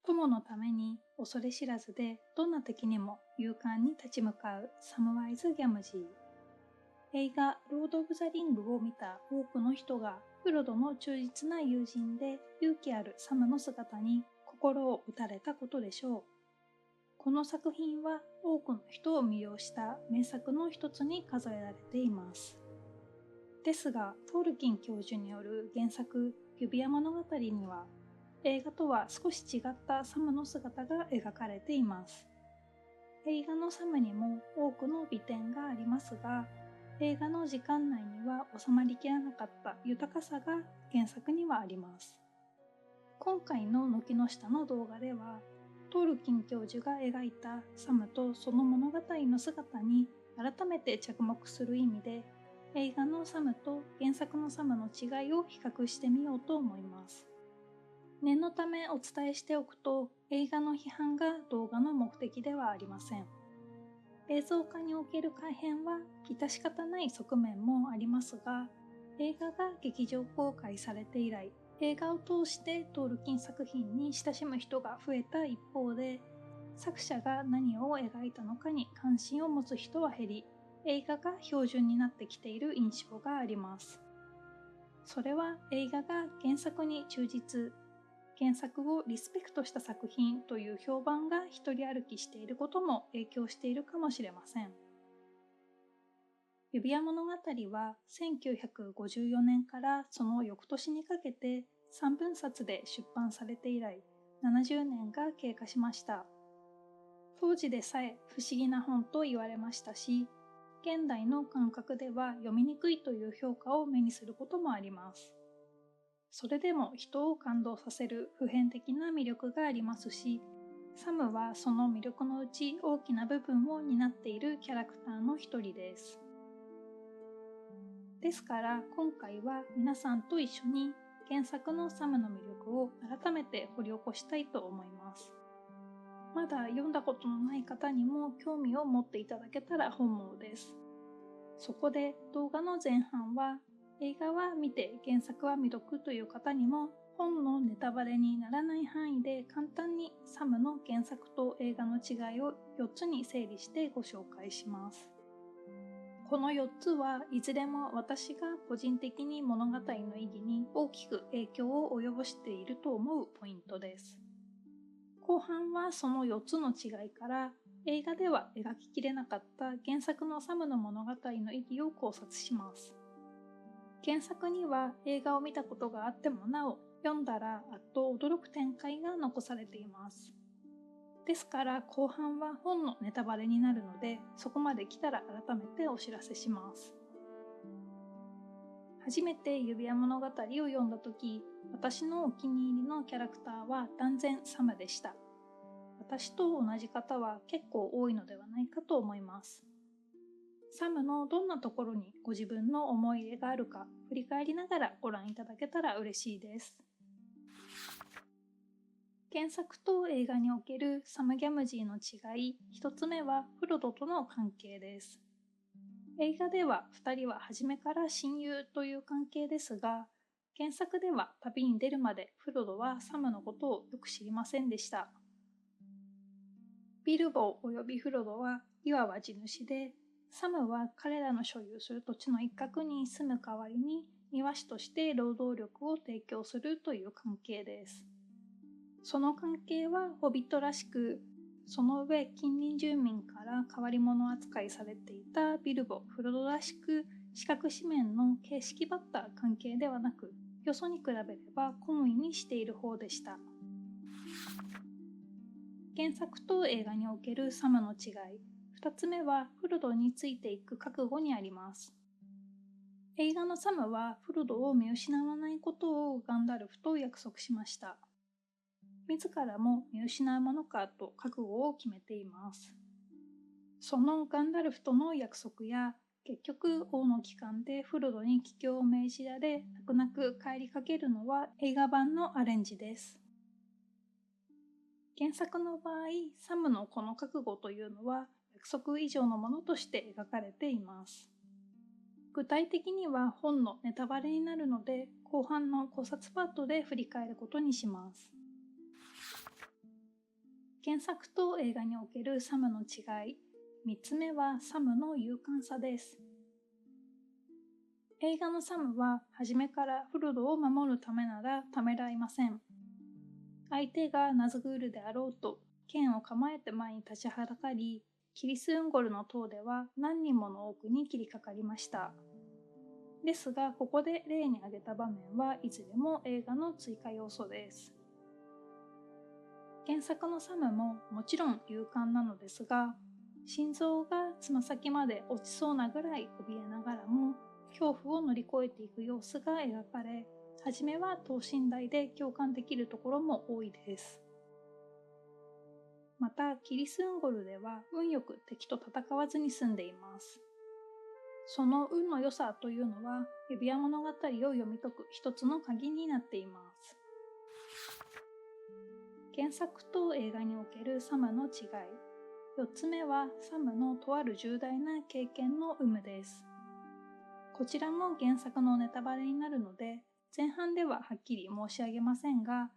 友のために恐れ知らずでどんな敵にも勇敢に立ち向かうサムワイズ・ギャムジー。映画ロード・オブ・ザ・リングを見た多くの人がフロドの忠実な友人で勇気あるサムの姿に心を打たれたことでしょう。この作品は多くの人を魅了した名作の一つに数えられています。ですが、トールキン教授による原作指輪物語には映画とは少し違ったサムの姿が描かれています。映画のサムにも多くの美点がありますが、映画の時間内には収まりきらなかった豊かさが原作にはあります。今回の軒の下の動画では、トールキン教授が描いたサムとその物語の姿に改めて着目する意味で、映画のサムと原作のサムの違いを比較してみようと思います。念のためお伝えしておくと、映画の批判が動画の目的ではありません。映像化における改変は致し方ない側面もありますが、映画が劇場公開されて以来、映画を通してトールキン作品に親しむ人が増えた一方で、作者が何を描いたのかに関心を持つ人は減り、映画が標準になってきている印象があります。それは映画が原作に忠実、原作をリスペクトした作品という評判が一人歩きしていることも影響しているかもしれません。指輪物語は1954年からその翌年にかけて3分冊で出版されて以来70年が経過しました。当時でさえ不思議な本と言われましたし、現代の感覚では読みにくいという評価を目にすることもあります。それでも人を感動させる普遍的な魅力がありますし、サムはその魅力のうち大きな部分を担っているキャラクターの一人です。ですから今回は皆さんと一緒に原作のサムの魅力を改めて掘り起こしたいと思います。まだ読んだことのない方にも興味を持っていただけたら本望です。そこで動画の前半は映画は見て原作は未読という方にも本のネタバレにならない範囲で簡単にサムの原作と映画の違いを4つに整理してご紹介します。この4つはいずれも私が個人的に物語の意義に大きく影響を及ぼしていると思うポイントです。後半はその4つの違いから映画では描ききれなかった原作のサムの物語の意義を考察します。原作には映画を見たことがあってもなお読んだらあっと驚く展開が残されています。ですから後半は本のネタバレになるので、そこまで来たら改めてお知らせします。初めて指輪物語を読んだ時、私のお気に入りのキャラクターは断然サムでした。私と同じ方は結構多いのではないかと思います。サムのどんなところにご自分の思い入れがあるか振り返りながらご覧いただけたら嬉しいです。原作と映画におけるサム・ギャムジーの違い、一つ目はフロドとの関係です。映画では2人は初めから親友という関係ですが、原作では旅に出るまでフロドはサムのことをよく知りませんでした。ビルボおよびフロドはいわば地主で、サムは彼らの所有する土地の一角に住む代わりに庭師として労働力を提供するという関係です。その関係はホビットらしく、その上近隣住民から変わり者扱いされていたビルボ・フロドらしく四角四面の形式ばった関係ではなく、よそに比べれば懇意にしている方でした。原作と映画におけるサムの違い、2つ目はフロドについていく覚悟にあります。映画のサムはフロドを見失わないことをガンダルフと約束しました。自らも見失うものかと覚悟を決めています。そのガンダルフとの約束や、結局王の帰還でフロドに帰郷を命じられ泣く泣く帰りかけるのは映画版のアレンジです。原作の場合、サムのこの覚悟というのは約束以上のものとして描かれています。具体的には本のネタバレになるので、後半の考察パートで振り返ることにします。原作と映画におけるサムの違い。3つ目はサムの勇敢さです。映画のサムは初めからフロドを守るためならためらいません。相手がナズグールであろうと剣を構えて前に立ちはだかり、キリスウンゴルの塔では何人もの奥に切りかかりました。ですが、ここで例に挙げた場面はいずれも映画の追加要素です。原作のサムももちろん勇敢なのですが、心臓がつま先まで落ちそうなぐらい怯えながらも恐怖を乗り越えていく様子が描かれ、初めは等身大で共感できるところも多いです。また、キリスウンゴルでは運よく敵と戦わずに済んでいます。その運の良さというのは、指輪物語を読み解く一つの鍵になっています。原作と映画におけるサムの違い。4つ目はサムのとある重大な経験の有無です。こちらも原作のネタバレになるので、前半でははっきり申し上げませんが、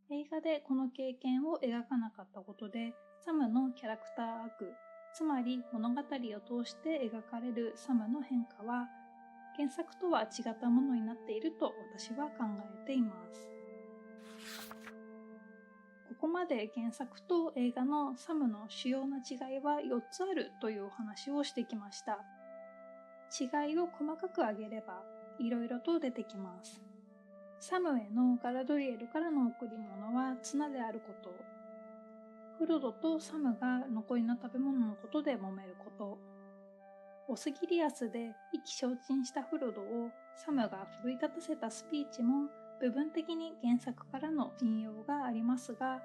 映画でこの経験を描かなかったことで、サムのキャラクターアーク、つまり物語を通して描かれるサムの変化は、原作とは違ったものになっていると私は考えています。ここまで原作と映画のサムの主要な違いは4つあるというお話をしてきました。違いを細かく挙げればいろいろと出てきます。サムへのガラドリエルからの贈り物は綱であること。フロドとサムが残りの食べ物のことで揉めること。オスギリアスで意気消沈したフロドをサムが奮い立たせたスピーチも部分的に原作からの引用がありますが、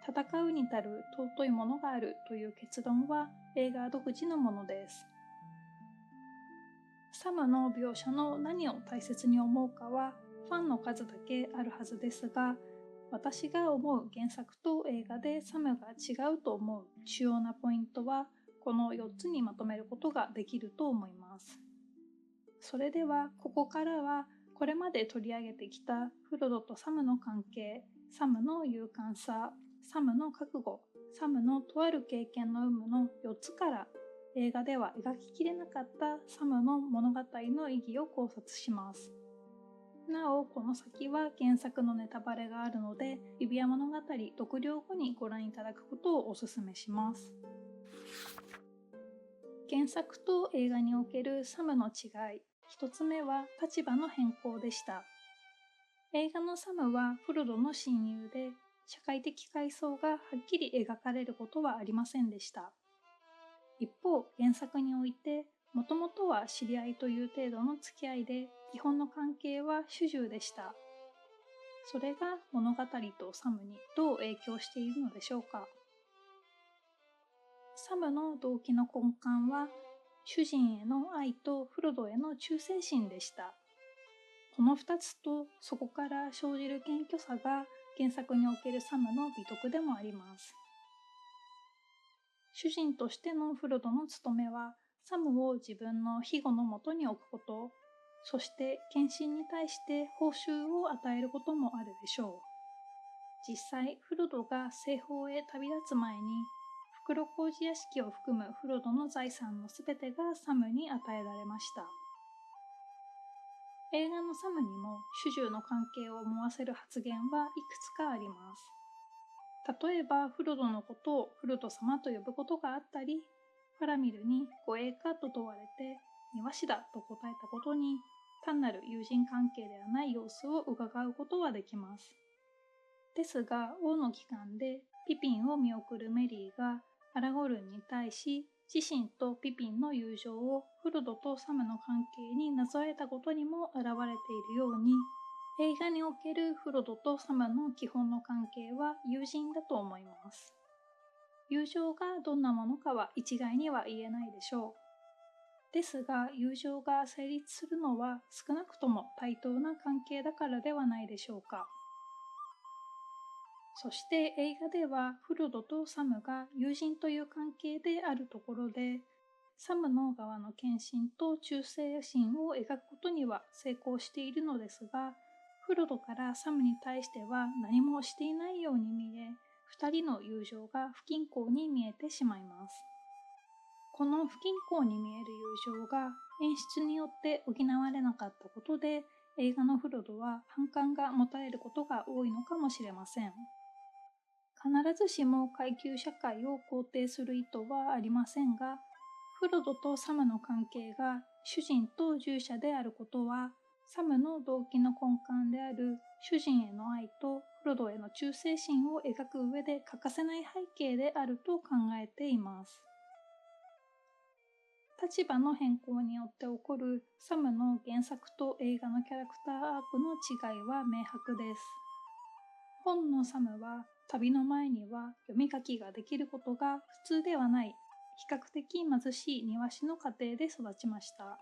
戦うに足る尊いものがあるという結論は映画独自のものです。サムの描写の何を大切に思うかはファンの数だけあるはずですが、私が思う原作と映画でサムが違うと思う主要なポイントはこの4つにまとめることができると思います。それではここからはこれまで取り上げてきたフロドとサムの関係、サムの勇敢さ、サムの覚悟、サムのとある経験の有無の4つから映画では描ききれなかったサムの物語の意義を考察します。なお、この先は原作のネタバレがあるので、指輪物語読了後にご覧いただくことをお勧めします。原作と映画におけるサムの違い。一つ目は立場の変更でした。映画のサムはフロドの親友で、社会的階層がはっきり描かれることはありませんでした。一方、原作において、もともとは知り合いという程度の付き合いで、基本の関係は主従でした。それが物語とサムにどう影響しているのでしょうか。サムの動機の根幹は、主人への愛とフロドへの忠誠心でした。この2つとそこから生じる謙虚さが原作におけるサムの美徳でもあります。主人としてのフロドの務めは、サムを自分の庇護のもとに置くこと、そして献身に対して報酬を与えることもあるでしょう。実際、フロドが西方へ旅立つ前に、袋小路屋敷を含むフロドの財産のすべてがサムに与えられました。映画のサムにも主従の関係を思わせる発言はいくつかあります。例えば、フロドのことをフロド様と呼ぶことがあったり、ファラミルに護衛かと問われて、庭師だと答えたことに、単なる友人関係ではない様子を伺うことはできます。ですが、王の帰還でピピンを見送るメリーがアラゴルンに対し、自身とピピンの友情をフロドとサムの関係になぞらえたことにも表れているように、映画におけるフロドとサムの基本の関係は友人だと思います。友情がどんなものかは一概には言えないでしょう。ですが、友情が成立するのは少なくとも対等な関係だからではないでしょうか。そして映画ではフロドとサムが友人という関係であるところで、サムの側の献身と忠誠心を描くことには成功しているのですが、フロドからサムに対しては何もしていないように見え、2人の友情が不均衡に見えてしまいます。この不均衡に見える友情が演出によって補われなかったことで、映画のフロドは反感が持たれることが多いのかもしれません。必ずしも階級社会を肯定する意図はありませんが、フロドとサムの関係が主人と従者であることは、サムの動機の根幹である主人への愛とフロドへの忠誠心を描く上で欠かせない背景であると考えています。立場の変更によって起こるサムの原作と映画のキャラクターアークの違いは明白です。本のサムは旅の前には読み書きができることが普通ではない、比較的貧しい庭師の家庭で育ちました。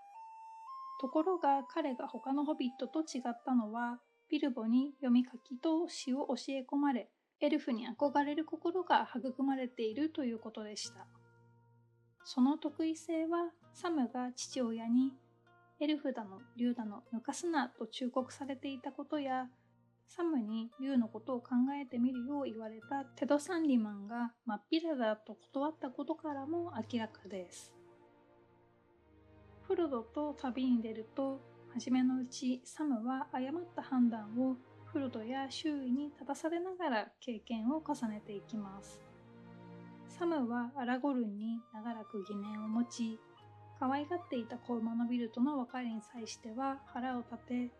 ところが彼が他のホビットと違ったのは、ビルボに読み書きと詩を教え込まれ、エルフに憧れる心が育まれているということでした。その特異性はサムが父親にエルフだの竜だの抜かすなと忠告されていたことや、サムに竜のことを考えてみるよう言われたテド・サンリマンが真っ平だと断ったことからも明らかです。フロドと旅に出ると、初めのうちサムは誤った判断をフロドや周囲に立たされながら経験を重ねていきます。サムはアラゴルンに長らく疑念を持ち、可愛がっていた子馬のビルとの別れに際しては腹を立て、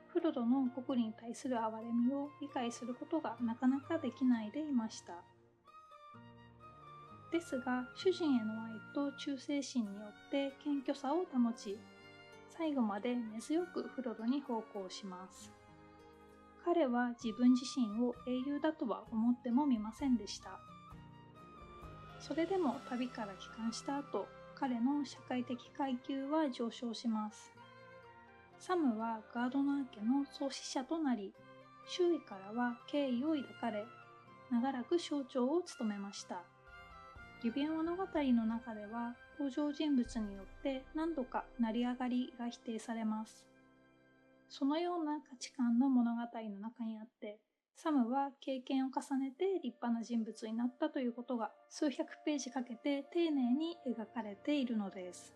フロドの国に対する憐れみを理解することがなかなかできないでいました。ですが、主人への愛と忠誠心によって謙虚さを保ち、最後まで根強くフロドに奉公します。彼は自分自身を英雄だとは思ってもみませんでした。それでも旅から帰還した後、彼の社会的階級は上昇します。サムはガードナー家の創始者となり、周囲からは敬意を抱かれ、長らく省庁を務めました。指輪物語の中では登場人物によって何度か成り上がりが否定されます。そのような価値観の物語の中にあって、サムは経験を重ねて立派な人物になったということが数百ページかけて丁寧に描かれているのです。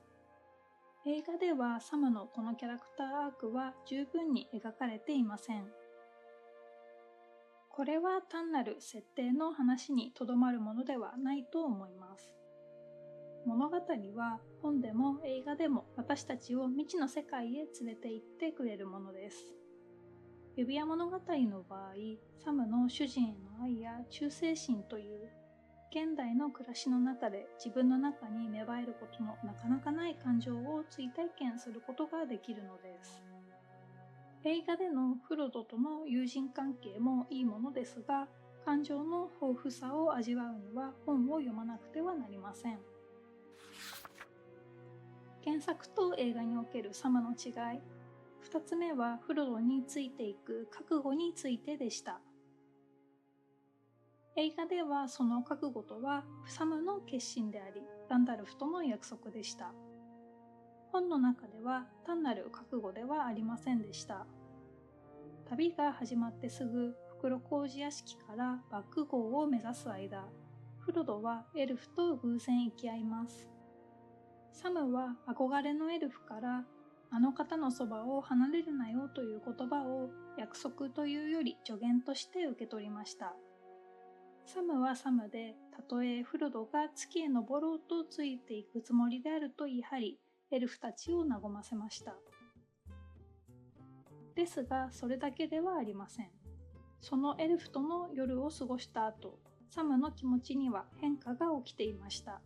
映画ではサムのこのキャラクターアークは十分に描かれていません。これは単なる設定の話にとどまるものではないと思います。物語は本でも映画でも私たちを未知の世界へ連れて行ってくれるものです。指輪物語の場合、サムの主人への愛や忠誠心という現代の暮らしの中で自分の中に芽生えることのなかなかない感情を追体験することができるのです。映画でのフロドとの友人関係もいいものですが、感情の豊富さを味わうには本を読まなくてはなりません。原作と映画におけるサムの違い、2つ目はフロドについていく覚悟についてでした。映画ではその覚悟とはサムの決心であり、ランダルフとの約束でした。本の中では単なる覚悟ではありませんでした。旅が始まってすぐ袋小路屋敷からバック号を目指す間、フロドはエルフと偶然行き合います。サムは憧れのエルフからあの方のそばを離れるなよという言葉を約束というより助言として受け取りました。サムはサムで、たとえフロドが月へ登ろうとついていくつもりであると言い張り、エルフたちを和ませました。ですが、それだけではありません。そのエルフとの夜を過ごした後、サムの気持ちには変化が起きていました。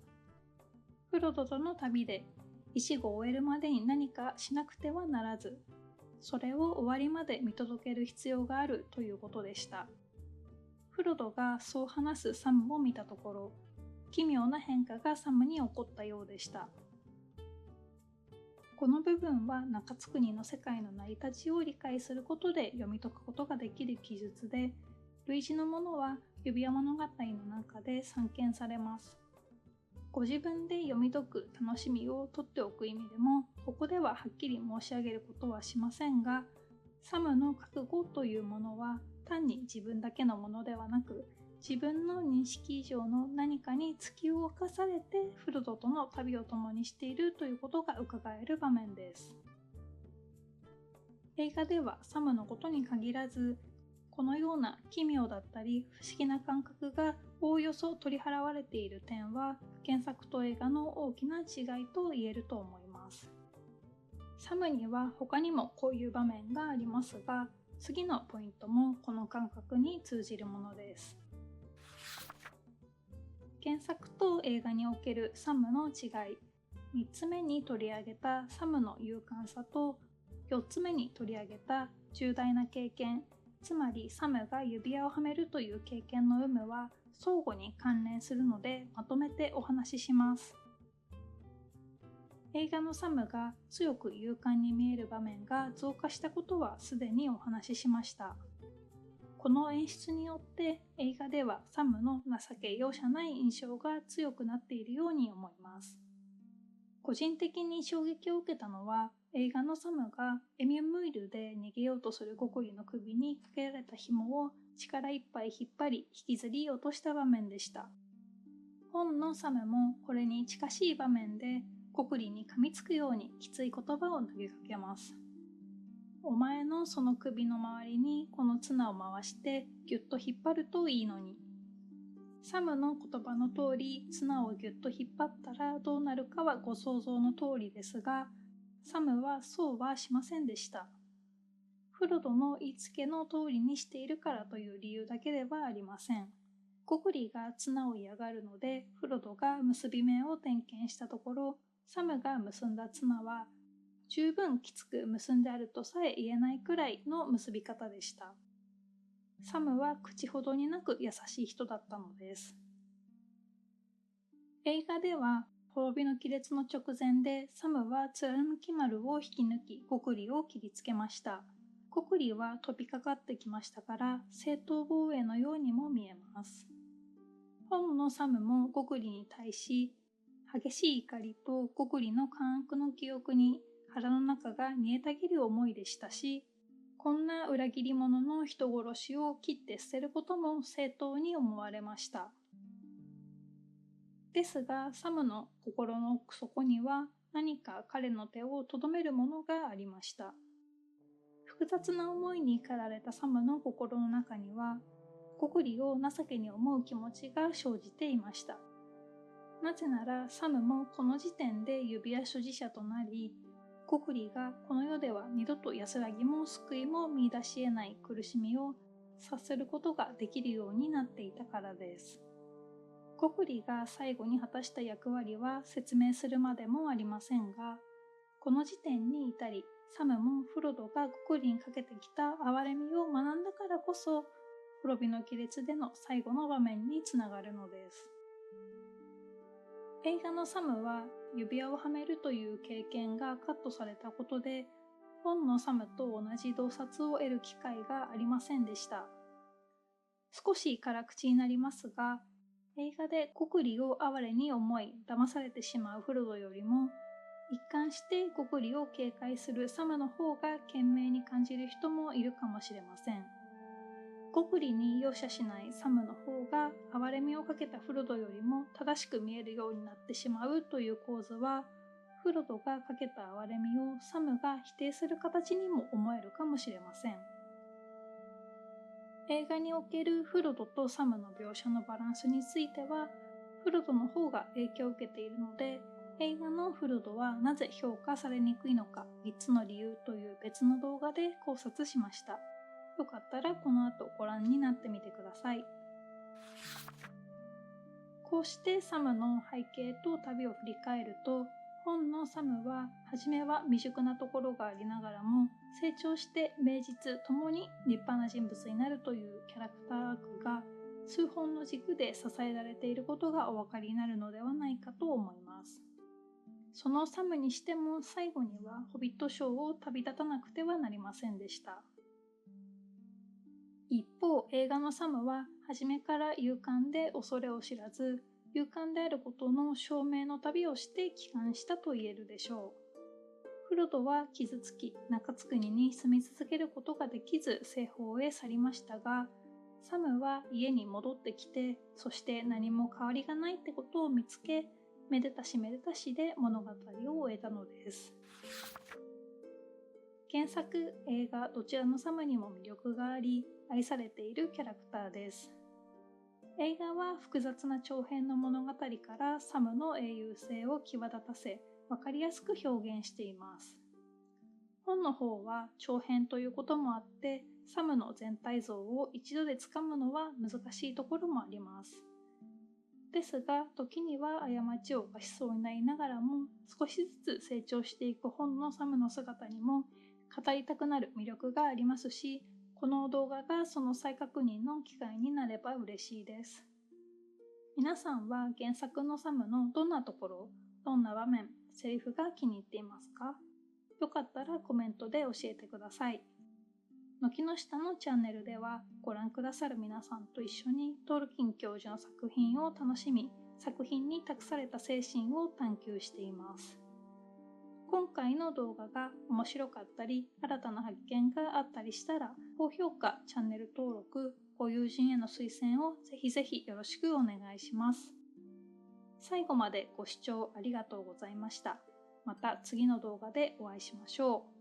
フロドとの旅で、イシゴを終えるまでに何かしなくてはならず、それを終わりまで見届ける必要があるということでした。フロドがそう話すサムを見たところ、奇妙な変化がサムに起こったようでした。この部分は中津国の世界の成り立ちを理解することで読み解くことができる記述で、類似のものは指輪物語の中で散見されます。ご自分で読み解く楽しみを取っておく意味でも、ここでははっきり申し上げることはしませんが、サムの覚悟というものは単に自分だけのものではなく、自分の認識以上の何かに突き動かされてフロドとの旅を共にしているということが伺える場面です。映画ではサムのことに限らず、このような奇妙だったり不思議な感覚がおおよそ取り払われている点は原作と映画の大きな違いと言えると思います。サムには他にもこういう場面がありますが、次のポイントもこの感覚に通じるものです。原作と映画におけるサムの違い、3つ目に取り上げたサムの勇敢さと4つ目に取り上げた重大な経験、つまりサムが指輪をはめるという経験の有無は相互に関連するので、まとめてお話しします。映画のサムが強く勇敢に見える場面が増加したことはすでにお話ししました。この演出によって映画ではサムの情け容赦ない印象が強くなっているように思います。個人的に衝撃を受けたのは、映画のサムがエミュンムイルで逃げようとするゴクリの首にかけられた紐を力いっぱい引っ張り引きずり落とした場面でした。本のサムもこれに近しい場面でゴクリに噛みつくようにきつい言葉を投げかけます。お前のその首の周りにこの綱を回してぎゅっと引っ張るといいのに。サムの言葉の通り綱をぎゅっと引っ張ったらどうなるかはご想像の通りですが、サムはそうはしませんでした。フロドの言いつけの通りにしているからという理由だけではありません。ゴクリが綱を嫌がるので、フロドが結び目を点検したところ、サムが結んだ綱は十分きつく結んであるとさえ言えないくらいの結び方でした。サムは口ほどになく優しい人だったのです。映画では滅びの亀裂の直前でサムは貫き丸を引き抜きゴクリを切りつけました。ゴクリは飛びかかってきましたから正当防衛のようにも見えます。本のサムもゴクリに対し激しい怒りとゴクリの奸悪の記憶に腹の中が煮えたぎる思いでしたし、こんな裏切り者の人殺しを切って捨てることも正当に思われました。ですが、サムの心の奥底には何か彼の手をとどめるものがありました。複雑な思いに駆られたサムの心の中には、ゴクリを情けに思う気持ちが生じていました。なぜならサムもこの時点で指輪所持者となり、ゴクリがこの世では二度と安らぎも救いも見出し得ない苦しみを察することができるようになっていたからです。ゴクリが最後に果たした役割は説明するまでもありませんが、この時点に至り、サムもフロドがゴクリにかけてきた憐れみを学んだからこそ、滅びの亀裂での最後の場面につながるのです。映画のサムは指輪をはめるという経験がカットされたことで、本のサムと同じ洞察を得る機会がありませんでした。少し辛口になりますが、映画でゴクリを哀れに思い騙されてしまうフロドよりも、一貫してゴクリを警戒するサムの方が賢明に感じる人もいるかもしれません。ゴクリに容赦しないサムの方が哀れみをかけたフロドよりも正しく見えるようになってしまうという構図は、フロドがかけた哀れみをサムが否定する形にも思えるかもしれません。映画におけるフロドとサムの描写のバランスについては、フロドの方が影響を受けているので、映画のフロドはなぜ評価されにくいのか3つの理由という別の動画で考察しました。よかったらこの後ご覧になってみてください。こうしてサムの背景と旅を振り返ると、本のサムは初めは未熟なところがありながらも、成長して名実ともに立派な人物になるというキャラクターアークが数本の軸で支えられていることがお分かりになるのではないかと思います。そのサムにしても最後にはホビットショーを旅立たなくてはなりませんでした。一方、映画のサムは初めから勇敢で恐れを知らず、勇敢であることの証明の旅をして帰還したと言えるでしょう。フロドは傷つき、中津国に住み続けることができず西方へ去りましたが、サムは家に戻ってきて、そして何も変わりがないってことを見つけ、めでたしめでたしで物語を終えたのです。原作、映画どちらのサムにも魅力があり、愛されているキャラクターです。映画は複雑な長編の物語からサムの英雄性を際立たせ、わかりやすく表現しています。本の方は長編ということもあって、サムの全体像を一度でつかむのは難しいところもあります。ですが、時には過ちを犯しそうになりながらも、少しずつ成長していく本のサムの姿にも語りたくなる魅力がありますし、この動画がその再確認の機会になれば嬉しいです。皆さんは原作のサムのどんなところ、どんな場面、セリフが気に入っていますか？よかったらコメントで教えてください。軒の下のチャンネルではご覧くださる皆さんと一緒にトールキン教授の作品を楽しみ、作品に託された精神を探求しています。今回の動画が面白かったり、新たな発見があったりしたら、高評価、チャンネル登録、ご友人への推薦をぜひぜひよろしくお願いします。最後までご視聴ありがとうございました。また次の動画でお会いしましょう。